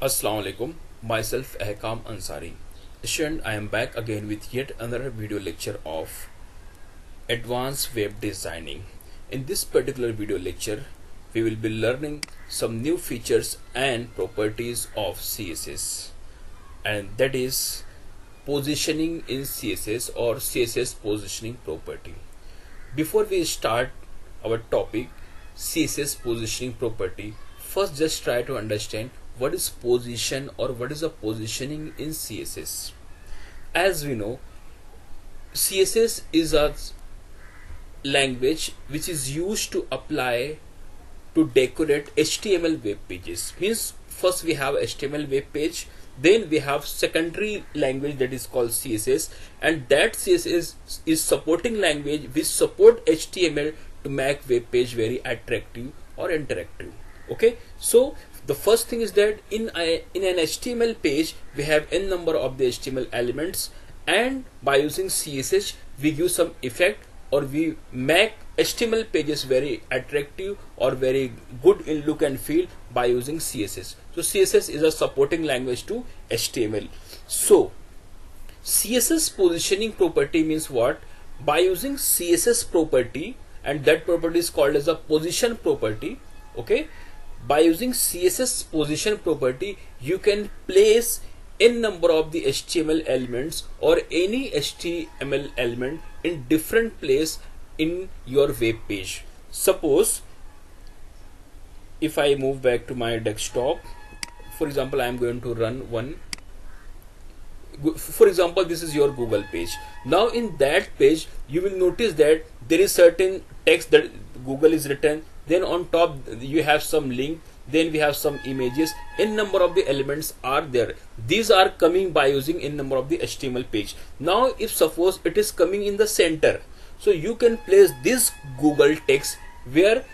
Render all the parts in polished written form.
Assalamu alaikum. Myself Ahkam Ansari. Student, I am back again with yet another video lecture of advanced web designing. In this particular video lecture, we will be learning some new features and properties of CSS, and that is positioning in CSS or CSS positioning property. Before we start our topic CSS positioning property, first just try to understand what is position or what is a positioning in CSS. As we know, CSS is a language which is used to apply to decorate HTML web pages. Means first we have HTML web page, then we have secondary language that is called CSS, and that CSS is supporting language which support HTML to make web page very attractive or interactive. Okay, so the first thing is that in an HTML page we have n number of the HTML elements, and by using CSS we give some effect or we make HTML pages very attractive or very good in look and feel by using CSS. So CSS is a supporting language to HTML. So CSS positioning property means what? By using CSS property, and that property is called as a position property. Okay, by using CSS position property you can place n number of the HTML elements or any HTML element in different place in your web page. Suppose if I move back to my desktop, for example I am going to run one. For example, this is your Google page. Now in that page you will notice that there is certain text that Google is written, then on top you have some link, then we have some images. N number of the elements are there. These are coming by using n number of the HTML page. Now if suppose it is coming in the center, so you can place this Google text where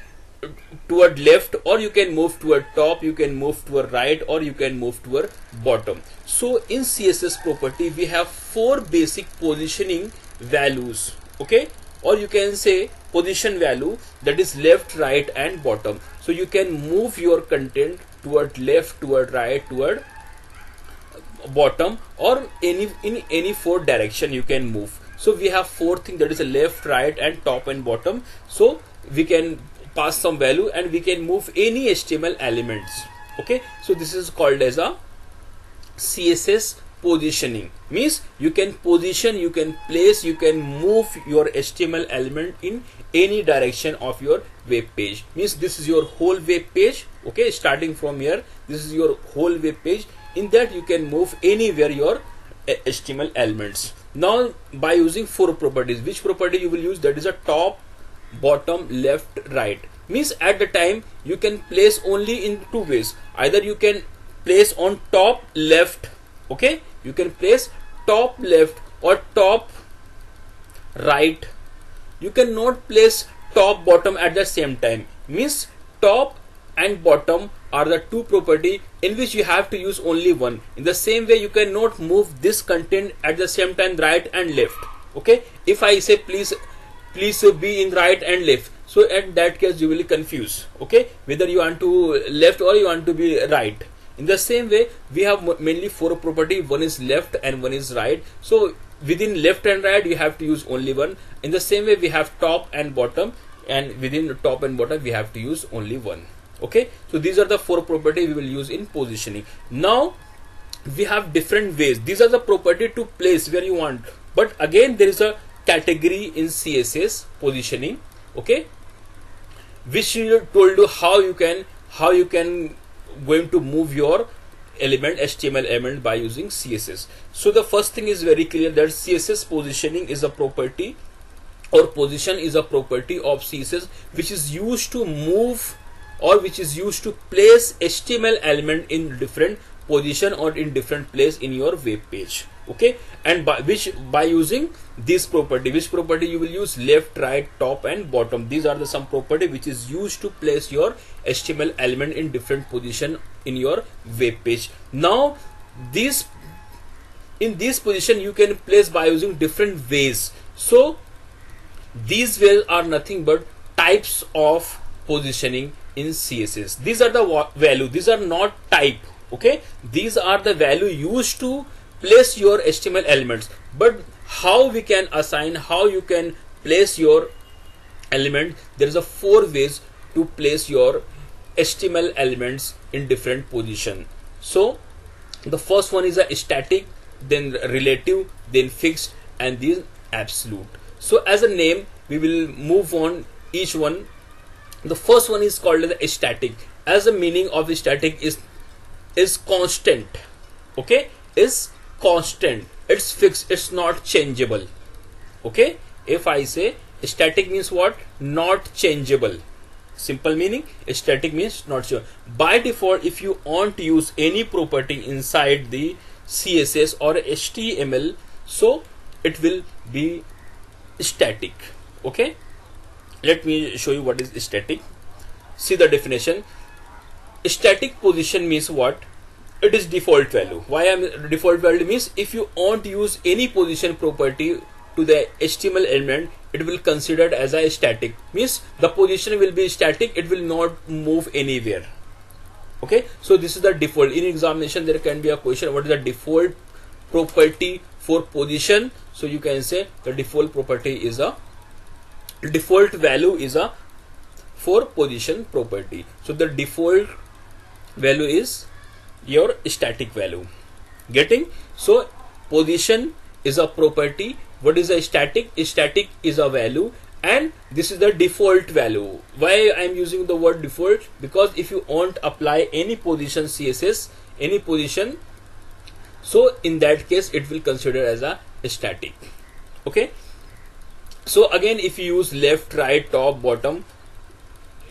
toward left, or you can move toward top, you can move toward right, or you can move toward bottom. So in CSS property we have four basic positioning values. Okay, or you can say position value, that is left, right and bottom. So you can move your content toward left, toward right, toward bottom, or in any four direction you can move. So we have four things, that is a left, right and top and bottom. So we can pass some value and we can move any HTML elements. Okay, so this is called as a CSS positioning. Means you can position, you can place, you can move your HTML element in any direction of your web page. Means this is your whole web page. Okay, starting from here, this is your whole web page. In that you can move anywhere your HTML elements. Now by using four properties, which property you will use? That is a top, bottom, left, right. Means at the time you can place only in two ways. Either you can place on top left, okay, you can place top left or top right. You cannot place top bottom at the same time. Means top and bottom are the two property in which you have to use only one. In the same way you cannot move this content at the same time right and left. Okay, if I say please be in right and left, so at that case you will be confused. Okay, whether you want to left or you want to be right. In the same way we have mainly four property, one is left and one is right. So within left and right you have to use only one. In the same way we have top and bottom, and within the top and bottom we have to use only one. Okay, so these are the four property we will use in positioning. Now we have different ways. These are the property to place where you want, but again there is a category in CSS positioning, okay, which told you how you can going to move your HTML element by using CSS. So the first thing is very clear that CSS positioning is a property, or position is a property of CSS which is used to move or which is used to place HTML element in different position or in different place in your web page. Okay, and by using this property, which property you will use? Left, right, top and bottom. These are the some property which is used to place your HTML element in different position in your web page. Now in this position you can place by using different ways. So these ways are nothing but types of positioning in CSS. These are the value, these are not type. Okay, these are the value used to place your HTML elements. But how we can assign, how you can place your element? There is a 4 ways to place your HTML elements in different position. So the first one is a static, then relative, then fixed, and then absolute. So as a name, we will move on each one. The first one is called as a static. As the meaning of static is constant. Okay, is constant. It's fixed. It's not changeable. Okay, if I say static means what? Not changeable. Simple meaning, static means not sure. By default, if you want to use any property inside the CSS or HTML, so it will be static. Okay, let me show you what is static. See the definition. Static position means what? It is default value. Why am default value means if you want to use any position property to the HTML element, it will considered as a static. Means the position will be static, it will not move anywhere. Okay, so this is the default. In examination there can be a question, what is the default property for position? So you can say the default property is a default value is a for position property. So the default value is your static value. Getting? So position is a property. What is a static? Static is a value, and this is the default value. Why I am using the word default? Because if you want apply any position CSS, any position, so in that case it will consider as a static. Okay, so again if you use left, right, top, bottom,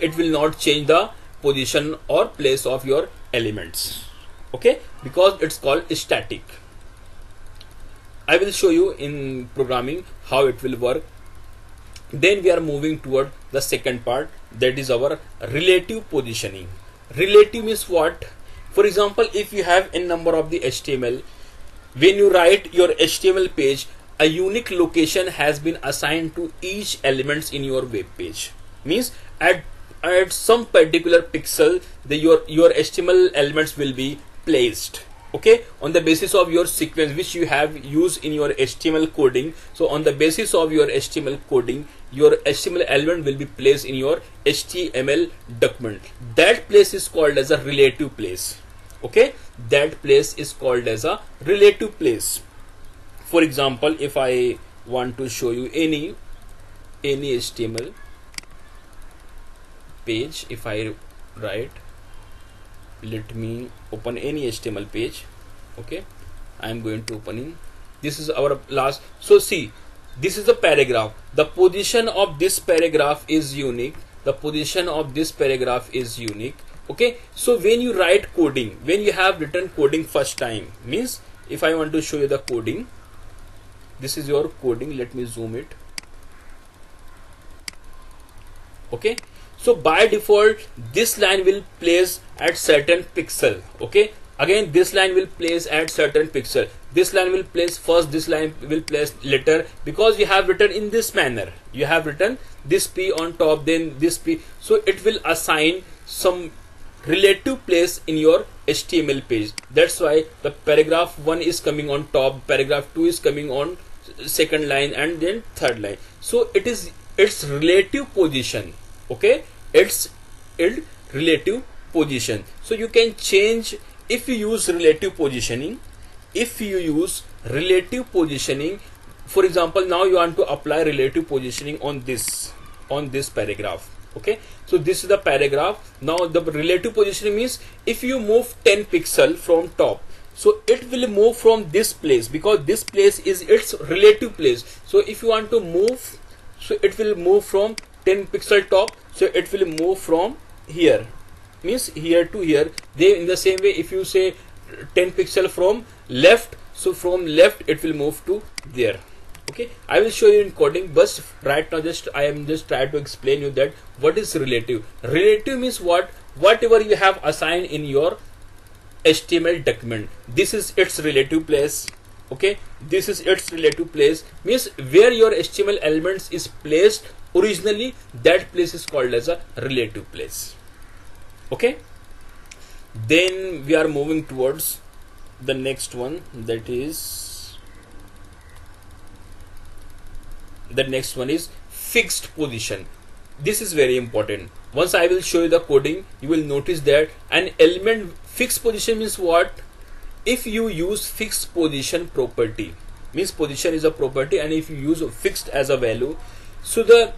it will not change the position or place of your elements. Okay, because it's called static. I will show you in programming how it will work. Then we are moving toward the second part, that is our relative positioning. Relative means what? For example, if you have a number of the HTML, when you write your HTML page, a unique location has been assigned to each elements in your web page. Means at some particular pixel, your HTML elements will be placed. Okay, on the basis of your sequence which you have used in your HTML coding. So on the basis of your HTML coding, your HTML element will be placed in your HTML document. That place is called as a relative place. Okay, that place is called as a relative place. For example, if I want to show you any HTML page, if I write, let me open any HTML page. Okay, I am going to open in. This is our last. So see, this is the paragraph. The position of this paragraph is unique. The position of this paragraph is unique. Okay, so when you write coding, when you have written coding first time, means if I want to show you the coding, this is your coding. Let me zoom it. Okay, so by default this line will place at certain pixel. Okay, again this line will place at certain pixel. This line will place first, this line will place later, because you have written in this manner. You have written this P on top, then this P. So it will assign some relative place in your HTML page. That's why the paragraph 1 is coming on top, paragraph 2 is coming on second line, and then third line. So it is its relative position. Okay, it's relative position. So you can change if you use relative positioning. If you use relative positioning, for example, now you want to apply relative positioning on this paragraph. Okay, so this is the paragraph. Now the relative positioning means if you move 10 pixel from top, so it will move from this place, because this place is its relative place. So if you want to move, so it will move from 10 pixel top, so it will move from here, means here to here. They in the same way, if you say 10 pixel from left, so from left it will move to there. Okay, I will show you in coding, but right now I am just trying to explain you that what is relative. Relative means what? Whatever you have assigned in your HTML document, this is its relative place. Okay, this is its relative place, means where your HTML elements is placed originally, that place is called as a relative place. Okay, Then we are moving towards the next one, that is the next one is fixed position. This is very important. Once I will show you the coding, you will notice that an element fixed position means what? If you use fixed position property, means position is a property, and if you use fixed as a value, so the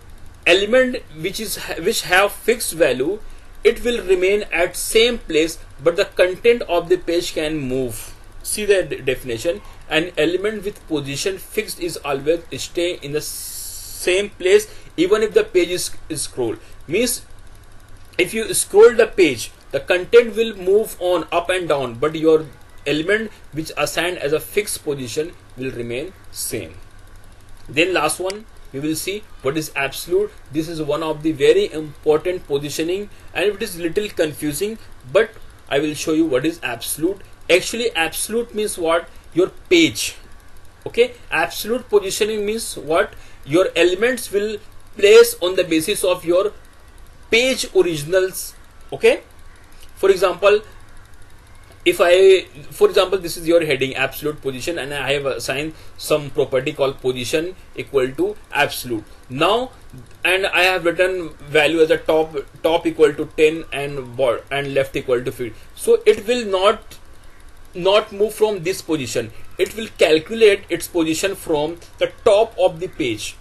element which have fixed value, it will remain at same place, but the content of the page can move. See the definition. An element with position fixed is always stay in the same place even if the page is scrolled. Means if you scroll the page, the content will move on up and down, but your element which assigned as a fixed position will remain same. Then last one, we will see what is absolute. This is one of the very important positioning, and it is little confusing, but I will show you what is absolute. Actually, absolute means what? Your page. Okay, absolute positioning means what? Your elements will place on the basis of your page originals. Okay, for example, this is your heading absolute position, and I have assigned some property called position equal to absolute. Now, and I have written value as a top equal to 10 and left equal to 50. So it will not move from this position. It will calculate its position from the top of the page,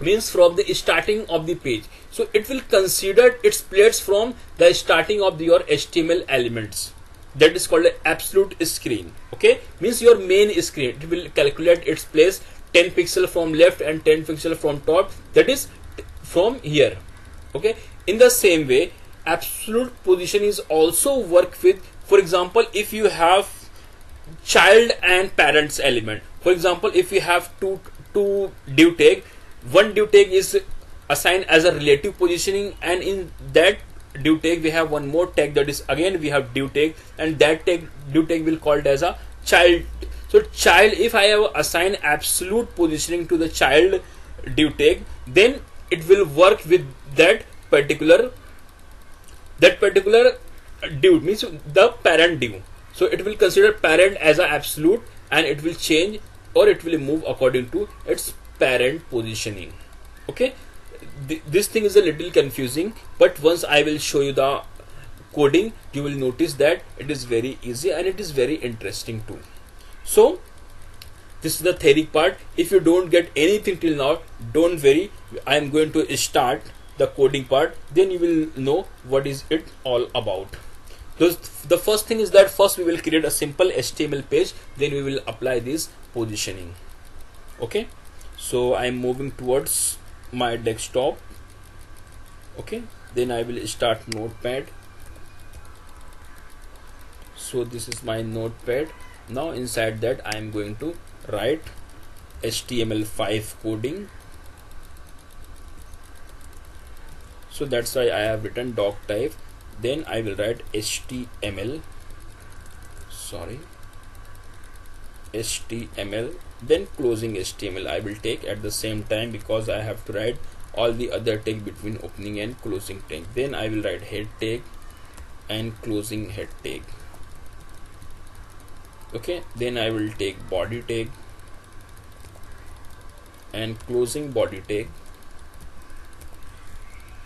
means from the starting of the page. So it will consider its place from the starting of your HTML elements. That is called absolute screen. Okay, means your main screen. It will calculate its place 10 pixel from left and 10 pixel from top. That is from here. Okay, in the same way, absolute position is also work with, for example, if you have child and parents element. For example, if you have two div tag, one div tag is assigned as a relative positioning, and in that div tag we have one more tag, that is again we have div tag, and that div tag will called as a child. So child, if I have assigned absolute positioning to the child div tag, then it will work with that particular div, means the parent div. So it will consider parent as a absolute, and it will change or it will move according to its parent positioning. Okay, this thing is a little confusing, but once I will show you the coding, you will notice that it is very easy and it is very interesting too. So this is the theory part. If you don't get anything till now, don't worry, I am going to start the coding part, then you will know what is it all about. The first thing is that first we will create a simple HTML page, then we will apply this positioning. Okay, so I am moving towards my desktop. Okay, then I will start notepad. So this is my notepad. Now inside that I am going to write HTML5 coding. So that's why I have written doc type. Then I will write HTML, then closing HTML I will take at the same time, because I have to write all the other tag between opening and closing tag. Then I will write head tag and closing head tag. Okay, then I will take body tag and closing body tag.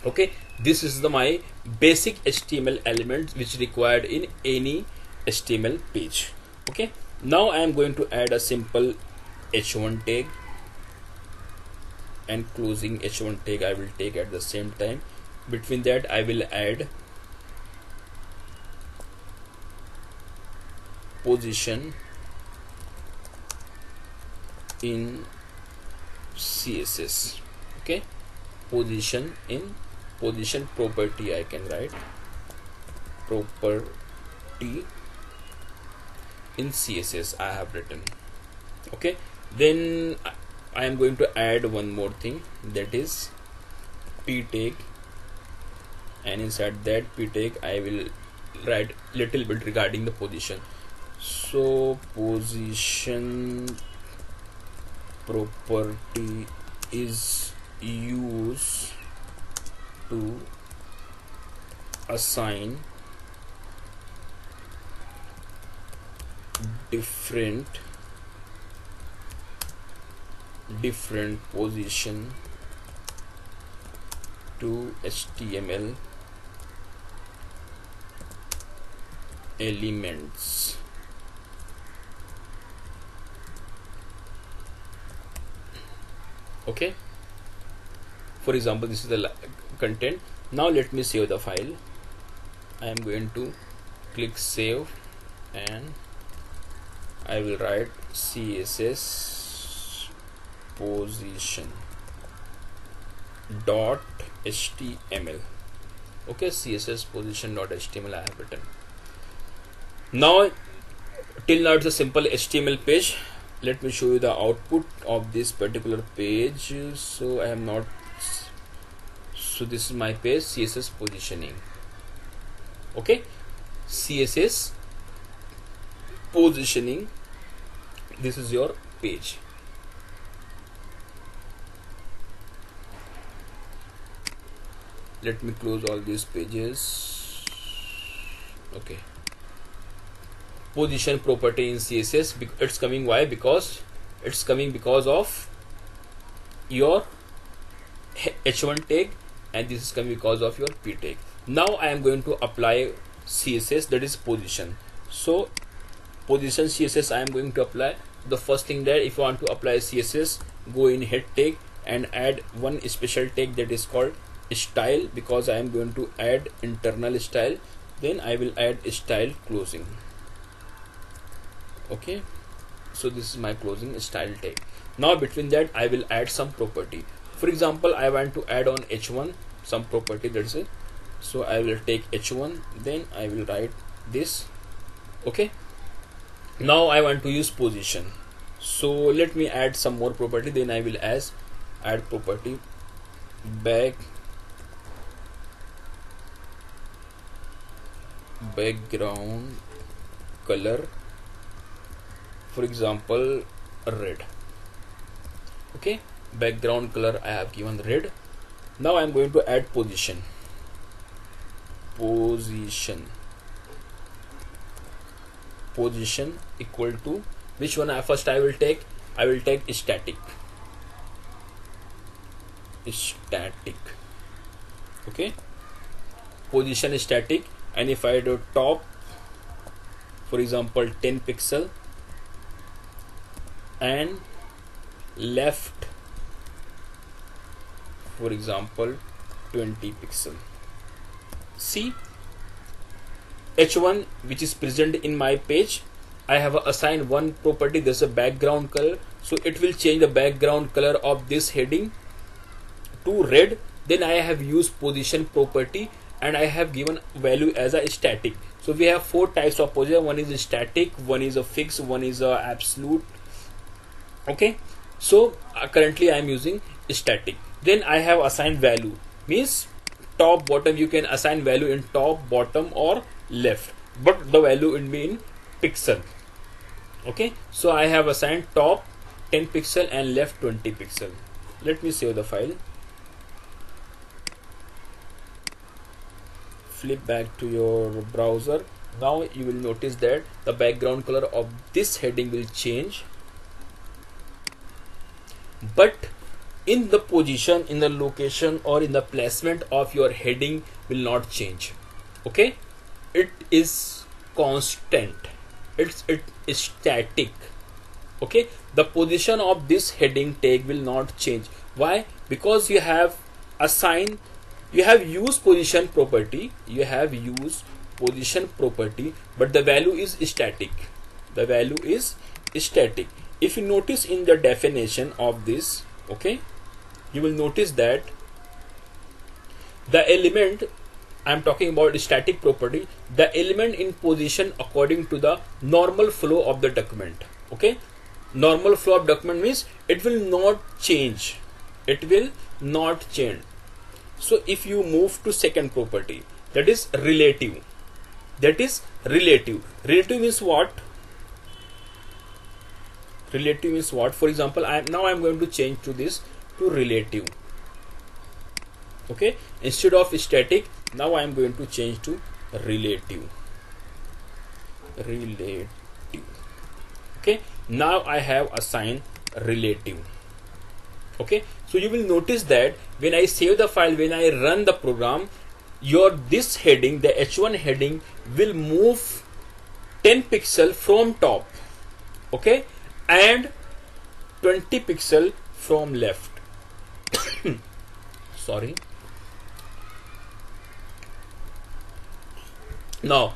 Okay, this is my basic HTML elements which required in any HTML page. Okay, now I am going to add a simple h1 tag, and closing h1 tag I will take at the same time. Between that I will add position in CSS. Okay, position property I can write property in CSS I have written. Okay, then I am going to add one more thing, that is p tag, and inside that p tag I will write little bit regarding the position. So position property is used to assign different position to HTML elements. Okay, for example, this is the content. Now let me save the file. I am going to click save and I will write CSS position dot HTML. Okay, CSS position dot HTML I have written. Now till now it's a simple HTML page. Let me show you the output of this particular page. So I am not, so this is my page, CSS positioning. Okay, CSS positioning, this is your page. Let me close all these pages. Okay, position property in CSS, it's coming. Why? Because it's coming because of your H1 tag, and this is coming because of your P tag. Now I am going to apply CSS, that is position. So position CSS I am going to apply. The first thing that if you want to apply CSS, go in head tag and add one special tag that is called style, because I am going to add internal style. Then I will add style closing. Okay, so this is my closing style tag. Now between that I will add some property. For example, I want to add on H1 some property, that's it. So I will take H1, then I will write this. Okay, now I want to use position, so let me add some more property. Then I will add property background color, for example red. Okay, background color I have given red. Now I am going to add position equal to which one? First I will take static. Okay, position static, and if I do top, for example 10 pixel, and left, for example 20 pixel. See, H1 which is present in my page, I have assigned one property, there's a background color, so it will change the background color of this heading to red. Then I have used position property and I have given value as a static. So we have four types of position. One is static, one is a fixed, one is a absolute. Okay, so currently I am using static. Then I have assigned value, means top, bottom. You can assign value in top, bottom or left, but the value will be in pixel. Okay, so I have assigned top 10 pixel and left 20 pixel. Let me save the file. Flip back to your browser. Now you will notice that the background color of this heading will change, but in the position, in the location or in the placement of your heading will not change. Okay, it is constant, it is static. Okay, the position of this heading tag will not change. Why? Because you have assigned, you have used position property, but the value is static. If you notice in the definition of this, okay, you will notice that the element, I am talking about static property, the element in position according to the normal flow of the document. Okay, normal flow of document means it will not change. So if you move to second property, that is relative. Relative means what? For example, I am going to change to this to relative. Okay, instead of static, now I am going to change to relative. Okay, now I have assigned relative. Okay, so you will notice that when I save the file, when I run the program, this heading, the H1 heading, will move 10 pixel from top, okay, and 20 pixel from left. Sorry. Now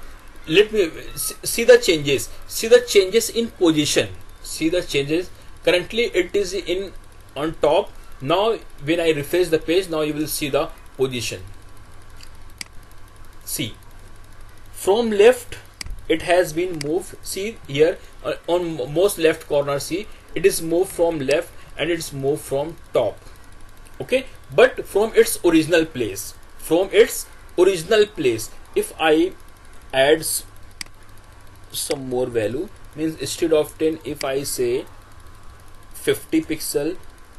let me see the changes. See the changes in position. See the changes. Currently it is in on top. Now when I refresh the page, now you will see the position. See, from left it has been moved. See here on most left corner, see it is moved from left and it's moved from top. Okay, but from its original place, if I add some more value, means instead of 10, if I say 50 pixel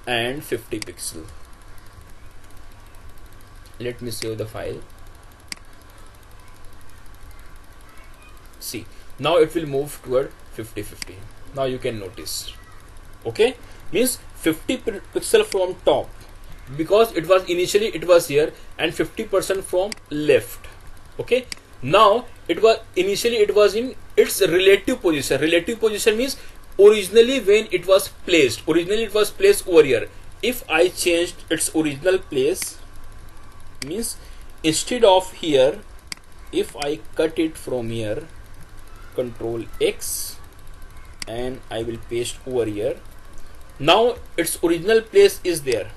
and 50 pixel, let me save the file. See, now it will move toward 50-50. Now you can notice. Okay, means 50 pixel from top, because it was initially it was here, and 50% from left. Okay, now it was initially it was in its relative position. Relative position means originally when it was placed, over here. If I changed its original place, means instead of here, if I cut it from here, Control X, and I will paste over here. Now its original place is there.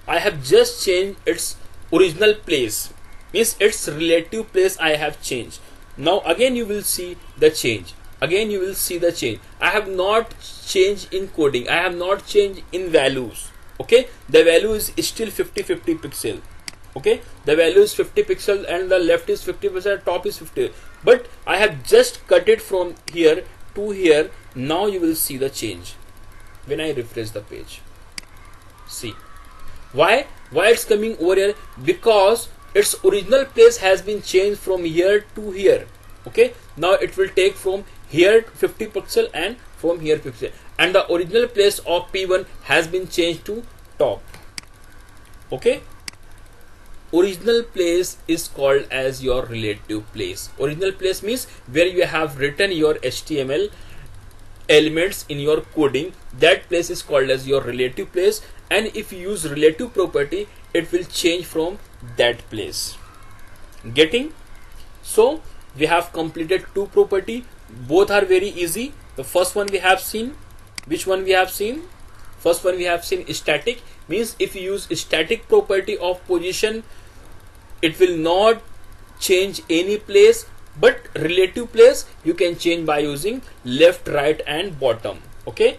I have just changed its original place, means its relative place I have changed. Now again you will see the change. I have not changed in coding. I have not changed in values. Okay, the value is still 50-50 pixel. Okay, the value is 50 pixel and the left is 50%, top is 50. But I have just cut it from here to here. Now you will see the change when I refresh the page. See, why it's coming over here? Because its original place has been changed from here to here. Okay, now it will take from here 50 pixel and from here 50, and the original place of P1 has been changed to top. Okay, original place is called as your relative place. Original place means where you have written your HTML elements in your coding. That place is called as your relative place, and if you use relative property, it will change from that place. Getting? So we have completed two property. Both are very easy. The first one we have seen. Which one we have seen? First one we have seen static, means if you use static property of position, it will not change any place, but relative place you can change by using left, right and bottom. Okay,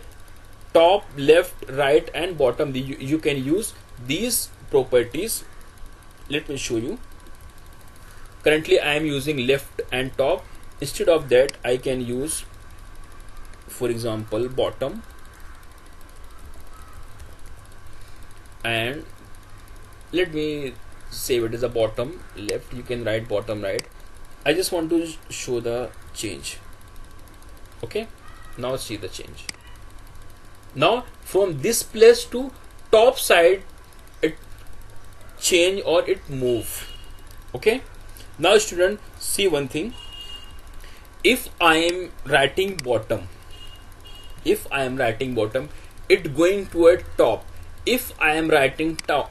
top, left, right and bottom, you can use these properties. Let me show you. Currently I am using left and top. Instead of that, I can use, for example, bottom, and let me save it as a bottom left. You can write bottom right. I just want to show the change. Okay, now see the change. Now from this place to top side, it change or it move. Okay, now student, see one thing. If I am writing bottom, it going toward top. If I am writing top,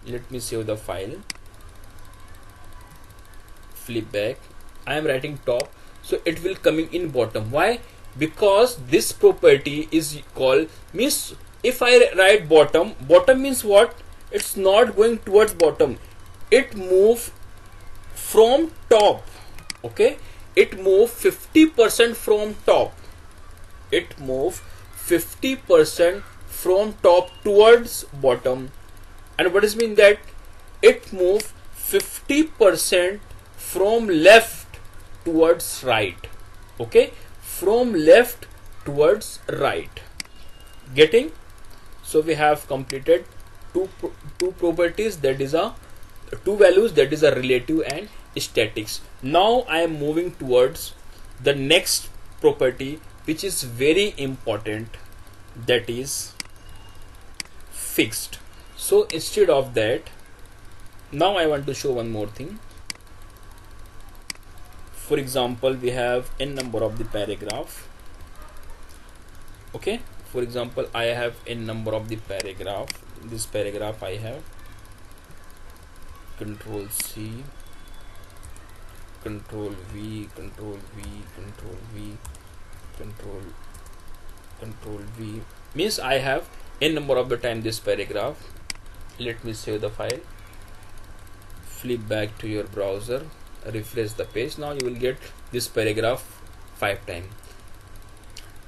let me save the file, flip back. I am writing top, so it will coming in bottom. Why? Because this property is called, means if I write bottom means what? It's not going towards bottom, it move from top. Okay, it move 50% from top. It move 50% from top towards bottom. And what does mean that? It move 50% from left towards right. Okay, from left towards right. Getting? So we have completed two properties, that is a two values, that is a relative and statics. Now I am moving towards the next property which is very important, that is fixed. So instead of that, now I want to show one more thing. For example, we have n number of the paragraph. Okay, for example, I have n number of the paragraph. This paragraph I have Control C, Control V, Control V, Control V, Control V, means I have n number of the time this paragraph. Let me save the file, flip back to your browser, refresh the page. Now you will get this paragraph 5 times.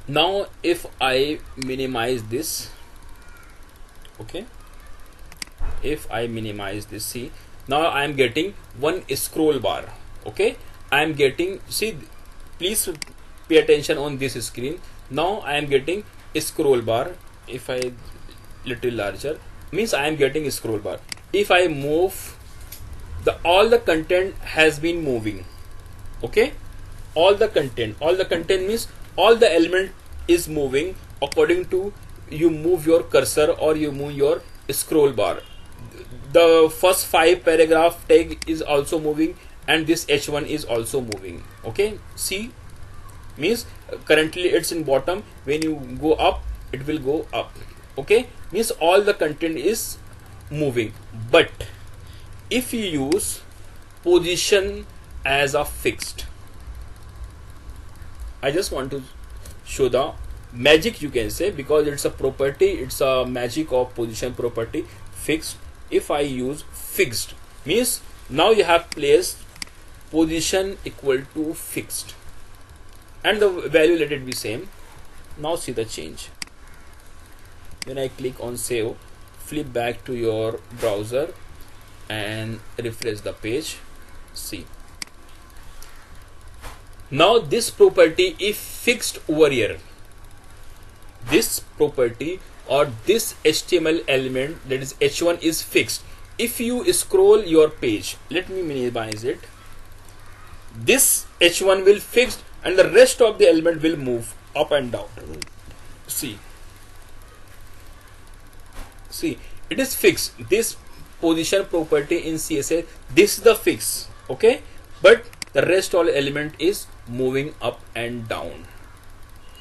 Now if I minimize this, okay, if I minimize this, see, now I am getting one scroll bar. Okay, I am getting, see, please pay attention on this screen. Now I am getting a scroll bar. If I little larger, means I am getting a scroll bar. If I move, all the content has been moving. Okay, all the content means all the element is moving according to you move your cursor or you move your scroll bar. The first 5 paragraph tag is also moving, and this H1 is also moving. Okay, see, means currently it's in bottom. When you go up, it will go up. Okay, means all the content is moving. But if you use position as a fixed, I just want to show the magic, you can say, because it's a property, it's a magic of position property fixed. If I use fixed, means now you have placed position equal to fixed and the value let it be same. Now see the change. When I click on save, flip back to your browser and refresh the page, see, now this property is fixed over here. This property or this HTML element, that is H1, is fixed. If you scroll your page, let me minimize it, this H1 will fixed and the rest of the element will move up and down. See, it is fixed. This position property in CSS, this is the fix. Okay, but the rest all element is moving up and down.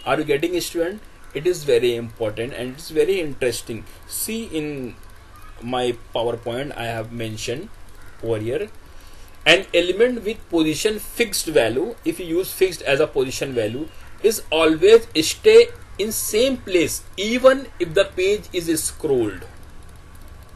Are you getting it, student? It is very important and it's very interesting. See, in my PowerPoint I have mentioned over here, an element with position fixed value, if you use fixed as a position value, is always stay in same place even if the page is scrolled.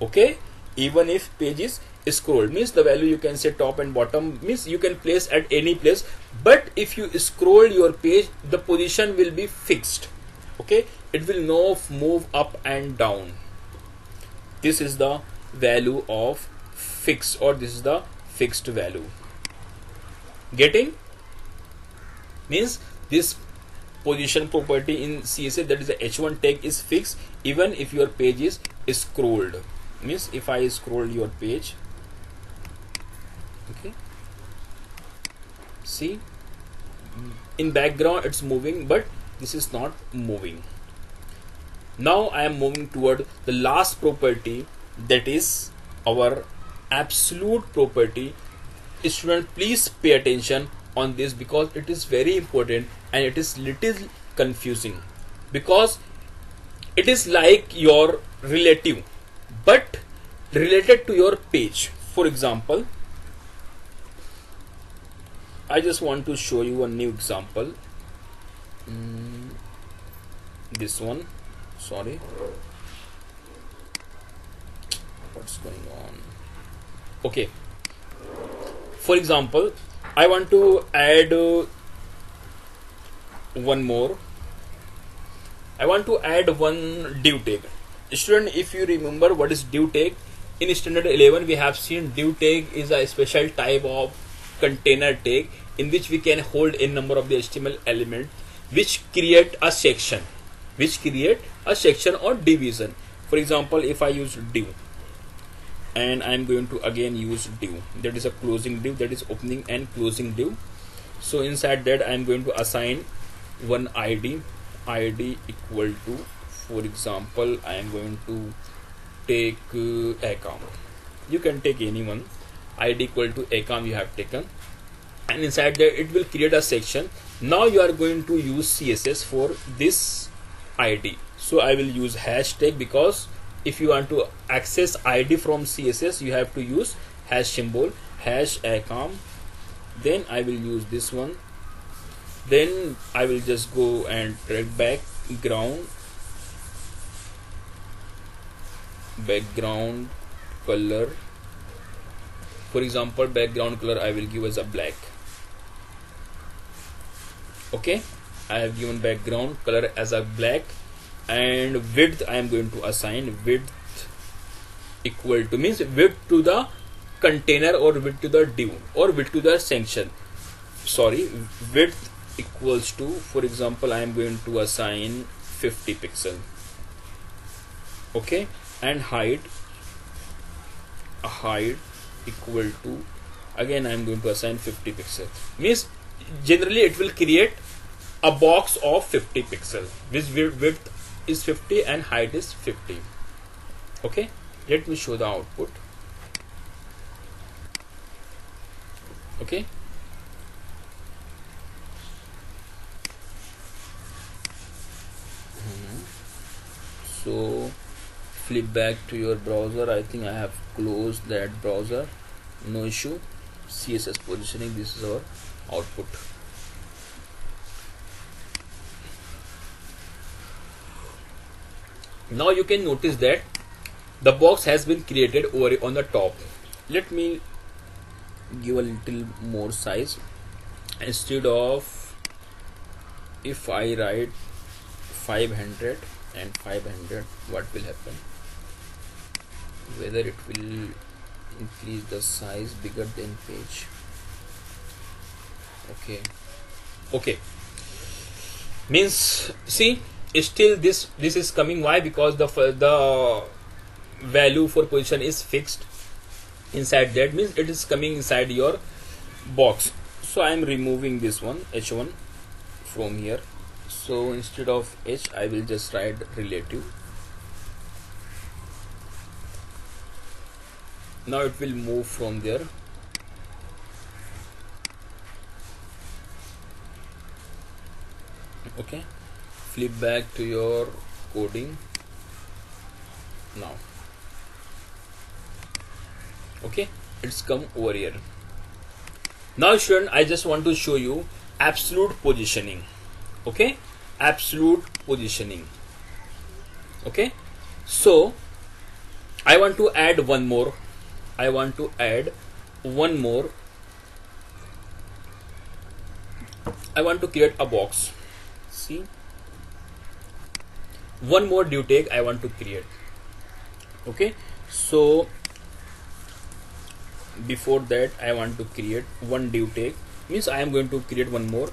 Okay, even if page is scrolled, means the value you can say top and bottom, means you can place at any place, but if you scroll your page, the position will be fixed. Okay, it will not move up and down. This is the value of fixed, or this is the fixed value. Getting? Means this position property in CSS, that is the H1 tag, is fixed even if your page is scrolled. Means if I scroll your page, okay, see, in background it's moving, but this is not moving. Now I am moving toward the last property, that is our absolute property. Student, please pay attention on this because it is very important and it is little confusing, because it is like your relative but related to your page. For example, I just want to show you a new example. This one, sorry, what's going on? Okay, for example, I want to add one more. I want to add one div tag. Student, if you remember what is div tag, in standard 11 we have seen div tag is a special type of container tag in which we can hold a number of the HTML element which create a section, or division. For example, if I use div, and I'm going to again use div, that is a closing div, that is opening and closing div. So inside that I'm going to assign one id equal to, for example, I am going to take account. You can take anyone. id equal to account you have taken, and inside there it will create a section. Now you are going to use CSS for this id. So I will use hashtag, because if you want to access id from CSS you have to use hash symbol, hash account. Then I will use this one. Then I will just go and drag background color. For example, background color I will give as a black. Okay, I have given background color as a black, and width I am going to assign width equal to, means width to the container or width to the div or width to the section. Sorry, width equals to, for example, I am going to assign 50 pixel. Okay, and height equal to, again I am going to assign 50 pixel. Means generally it will create a box of 50 pixel, which width is 50 and height is 50. Okay, let me show the output. Okay, so flip back to your browser. I think I have closed that browser, no issue. CSS positioning, this is our output. Now you can notice that the box has been created over on the top. Let me give a little more size. Instead of, if I write 500 and 500, what will happen? Whether it will increase the size bigger than page. Okay, means see, still this is coming. Why? Because the value for position is fixed inside that, means it is coming inside your box. So I am removing this one h1 from here. So instead of h I will just write relative. Now it will move from there. Okay, flip back to your coding now. Okay, it's come over here. Now student, I just want to show you absolute positioning. Okay, absolute positioning. Okay, so I want to add one more. I want to create a box. See, one more div tag I want to create. Okay, so before that I want to create one div tag, means I am going to create one more,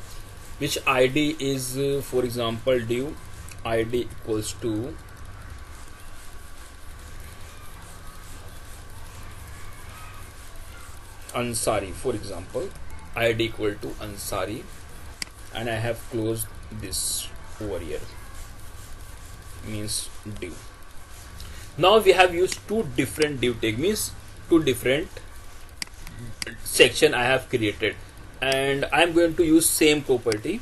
which id is for example div id equals to Ansari, for example, id equal to Ansari, and I have closed this over here, means div. Now we have used two different div tag, means two different section I have created, and I am going to use same property.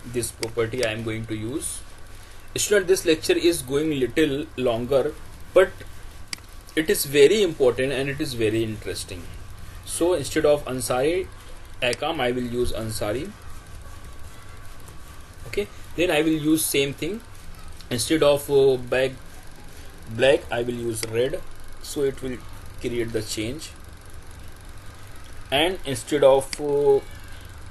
This property I am going to use. Student, this lecture is going little longer, but it is very important and it is very interesting. So instead of Ansari Akam, I will use Ansari. Okay, then I will use same thing. Instead of black I will use red, so it will create the change. And instead of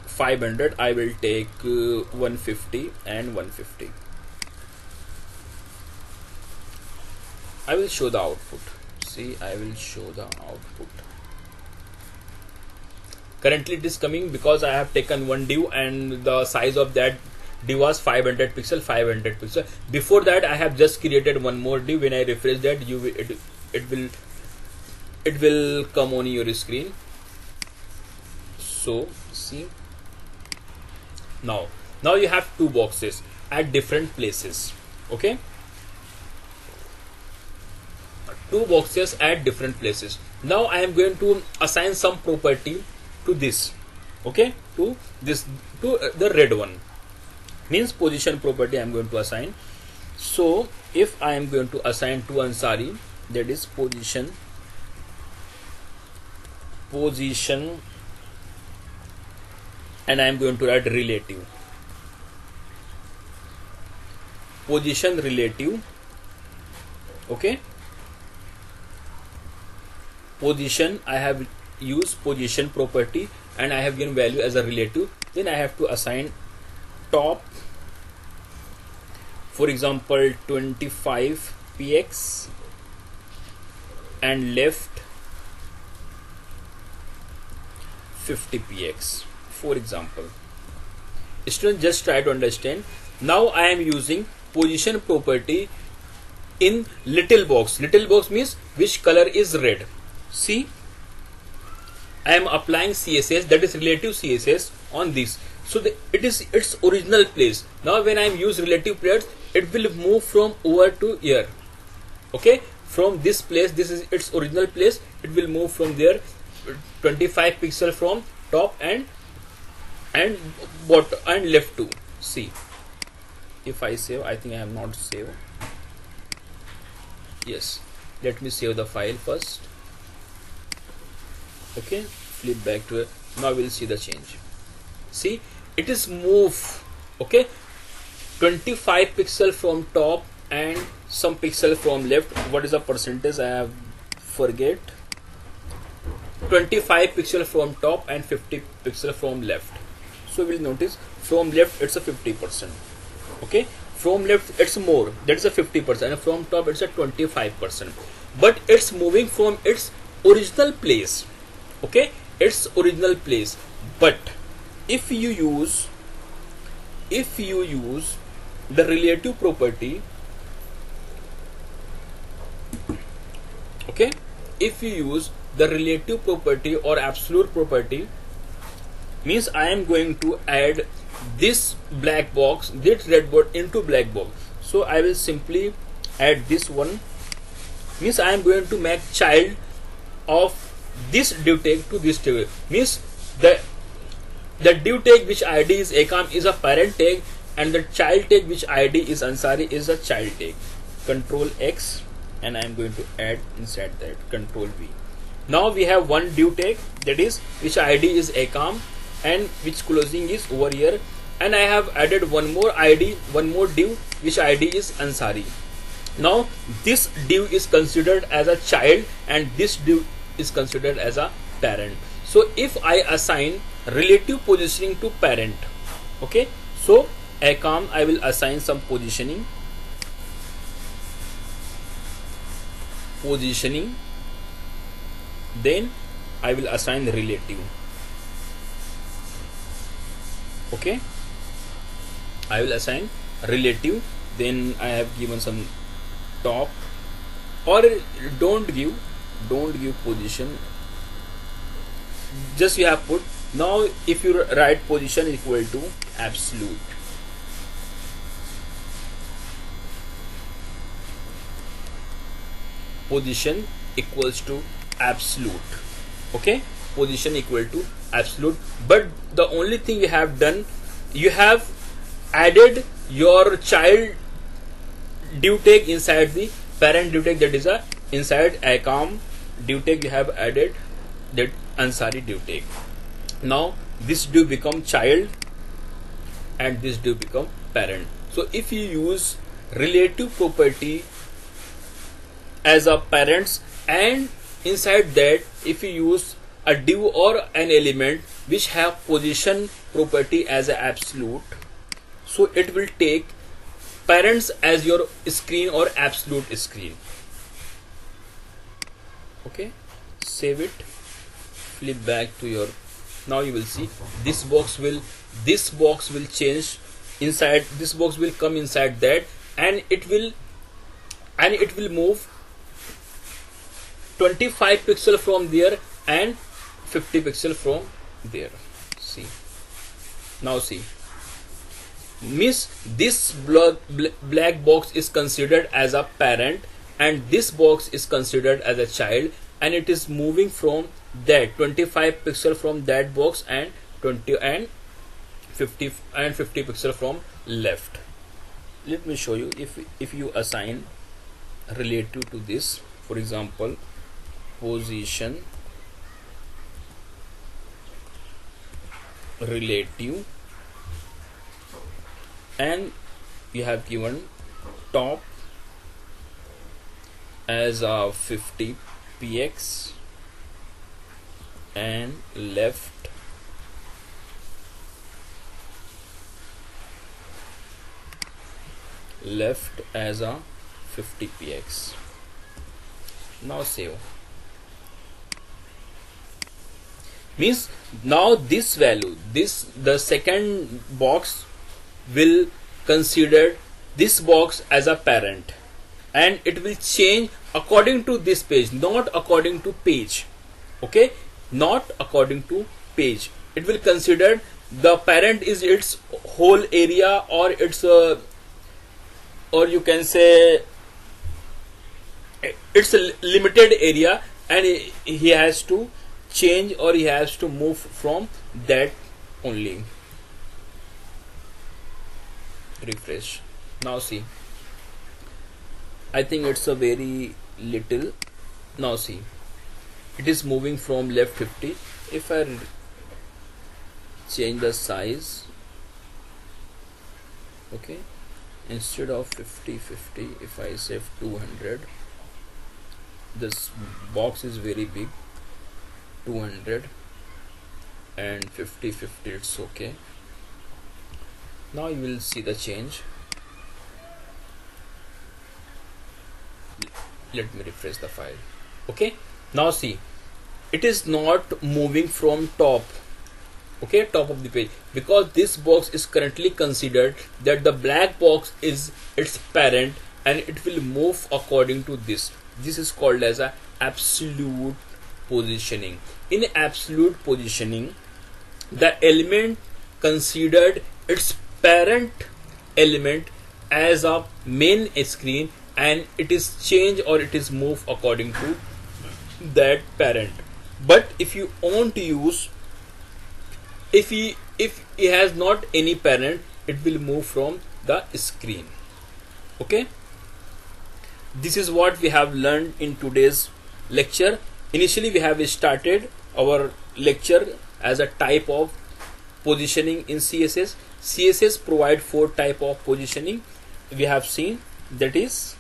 500 I will take 150 and 150. I will show the output. See, I will show the output. Currently it is coming because I have taken one div and the size of that div was 500 pixel. Before that I have just created one more div. When I refresh that, it will come on your screen. So see, now you have two boxes at different places. Okay, two boxes at different places. Now I am going to assign some property to this. Okay, to the red one, means position property I am going to assign. So if I am going to assign to Ansari, that is position, and I am going to write relative, position relative. Okay, position, I have used position property and I have given value as a relative. Then I have to assign top, for example 25 px, and left 50 px, for example. Students, just try to understand. Now I am using position property in little box. Little box means which color is red. See, I am applying CSS, that is relative CSS, on this. So it is its original place. Now when I am use relative place, it will move from over to here. Okay, from this place, this is its original place, it will move from there 25 pixel from top and bottom and left to. See, if I save, I think I have not saved. Yes, let me save the file first. Okay, flip back to it. Now we'll see the change. See, it is move. Okay, 25 pixel from top and some pixel from left. What is the percentage? I have forget. 25 pixel from top and 50 pixel from left. So we'll notice from left it's a 50%. Okay, from left it's more, that's a 50%, and from top it's a 25%. But it's moving from its original place. Okay, its original place. But if you use the relative property, okay, if you use the relative property or absolute property, means I am going to add this black box, this red box into black box. So I will simply add this one, means I am going to make child of this div tag to this tag. Means the div tag which ID is Akam is a parent tag, and the child tag which ID is Ansari is a child tag. Control X, and I am going to add inside that. Control V. Now we have one div tag, that is which ID is Akam and which closing is over here, and I have added one more ID, one more div which ID is Ansari. Now this div is considered as a child and this div is considered as a parent. So if I assign relative positioning to parent, okay, so Akam, I will assign some positioning, then I will assign relative. Okay, I will assign relative, then I have given some top, or don't give position, just you have put. Now if you write position equal to absolute, position equals to absolute. Okay, position equal to absolute. But the only thing you have done, you have added your child div tag inside the parent div tag, that is a inside Akam div tag you have added that Ansari div tag. Now this div become child and this div become parent. So if you use relative property as a parents, and inside that if you use a div or an element which have position property as an absolute, so it will take parents as your screen or absolute screen. Okay, save it, flip back to your. Now you will see this box will change inside. This box will come inside that, and it will move 25 pixel from there and 50 pixel from there. See, now see, means this black box is considered as a parent and this box is considered as a child, and it is moving from that 25 pixel from that box and 20 and 50 pixel from left. Let me show you. If you assign relative to this, for example, position relative, and you have given top as a 50 px and left as a 50 px. Now save. Means now this value, the second box will consider this box as a parent, and it will change according to this page, not according to page. Okay, not according to page. It will consider the parent is its whole area, or its or you can say it's a limited area, and he has to change or he has to move from that only. Refresh. Now see, I think it's a very little. Now see, it is moving from left 50. If I change the size, okay, instead of 50 50, if I say 200, this box is very big, 200 and 50 50, it's okay. Now you will see the change. Let me refresh the file. Okay, now see, it is not moving from top, okay, top of the page, because this box is currently considered that the black box is its parent, and it will move according to this. This is called as a absolute positioning. In absolute positioning, the element considered its parent element as a main screen, and it is changed or it is moved according to that parent. But if you want to use, if he has not any parent, it will move from the screen. Okay, this is what we have learned in today's lecture. Initially we have started our lecture as a type of positioning in CSS. CSS provide 4 type of positioning we have seen, that is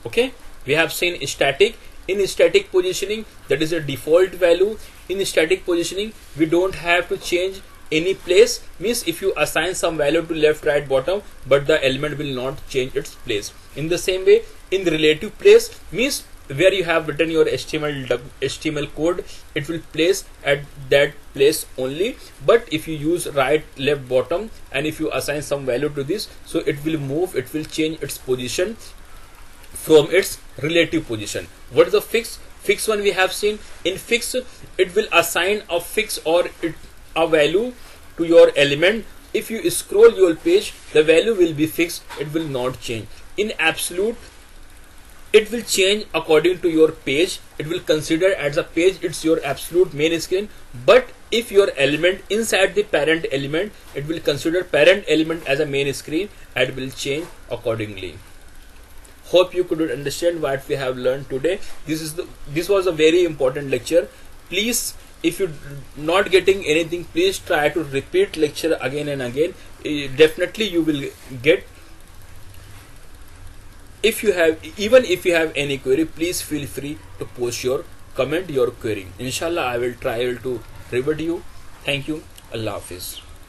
okay, we have seen static. In static positioning, that is a default value. In static positioning, we don't have to change any place, means if you assign some value to left, right, bottom, but the element will not change its place. In the same way, in the relative place, means where you have written your HTML code, it will place at that place only. But if you use right, left, bottom, and if you assign some value to this, so it will move, it will change its position from its relative position. What is the fix? Fix one we have seen. In fix, it will assign a fix or a value to your element. If you scroll your page, the value will be fixed, it will not change. In absolute, it will change according to your page. It will consider as a page, it's your absolute main screen. But if your element inside the parent element, it will consider parent element as a main screen and will change accordingly. Hope you could understand what we have learned today. This was a very important lecture. Please, if you not getting anything, please try to repeat lecture again and again. Definitely you will get. If you have any query, please feel free to post your comment, your query. Inshallah, I will try to revert you. Thank you. Allah Hafiz.